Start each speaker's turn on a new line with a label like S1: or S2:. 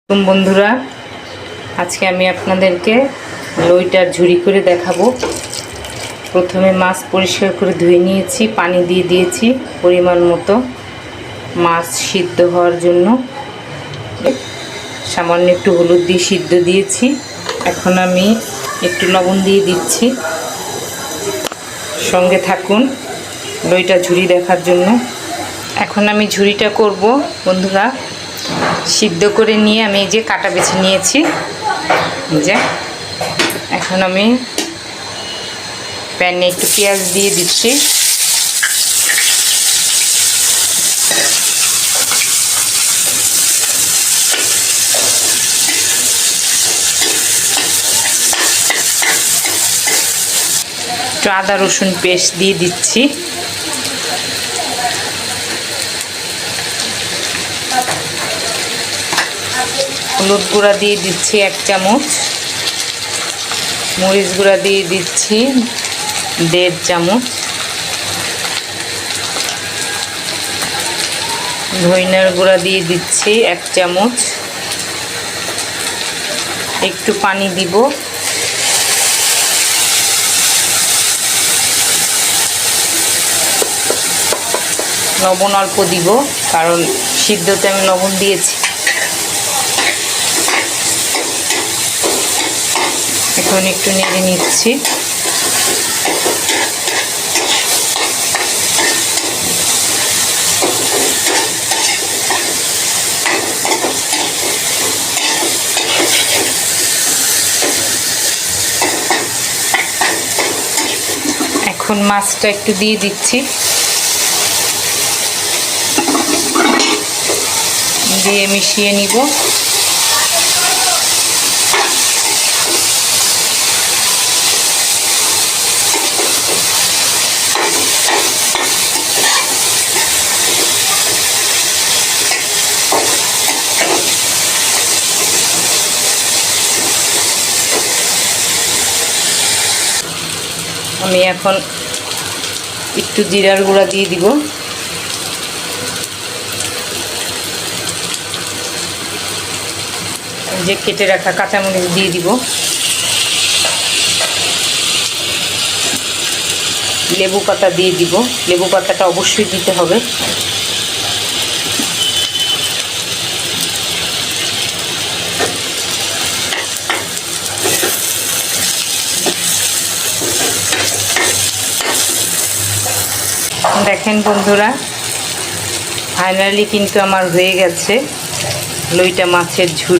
S1: বন্ধুরা, আজকে আমি আপনাদেরকে লইটার ঝুরি করে দেখাবো। প্রথমে মাছ পরিষ্কার করে ধুয়ে নিয়েছি, পানি দিয়ে দিয়েছি পরিমাণ মতো মাছ সিদ্ধ হওয়ার জন্য। সামান্য একটু হলুদ দিয়ে সিদ্ধ দিয়েছি। এখন আমি একটু লবণ দিয়ে দিচ্ছি। সঙ্গে থাকুন লইটা ঝুরি দেখার জন্য। এখন আমি ঝুরিটা করব বন্ধুরা। সিদ্ধ করে নিয়ে আমি এই যে কাটা বেছে নিয়েছি। যে এখন আমি প্যানে একটু পেঁয়াজ দিয়ে দিচ্ছি। একটু আদা রসুন পেস্ট দিয়ে দিচ্ছি। হলুদ গুঁড়া দিয়ে দিচ্ছি 1 চামচ, মরিচ গুঁড়া দিয়ে দিচ্ছি 1.5 চামচ, ধনিয়ার গুঁড়া দিয়ে দিচ্ছি 1 চামচ। একটু পানি দিব। লবণ অল্প দিব, কারণ সিদ্ধতে আমি লবণ দিয়েছি। এখন একটু নেড়ে নিচ্ছি। এখন মাছটা একটু দিয়ে দিচ্ছি, দিয়ে মিশিয়ে নিব। আমি এখন একটু জিরার গুঁড়া দিয়ে দিব। যে কেটে রাখা কাঁচামরিচ দিয়ে দিব। লেবু পাতা দিয়ে দিব। লেবু পাতাটা অবশ্যই দিতে হবে। দেখেন বন্ধুরা, ফাইনালি কিন্তু আমার হয়ে গেছে লইটা মাছের ঝুরি।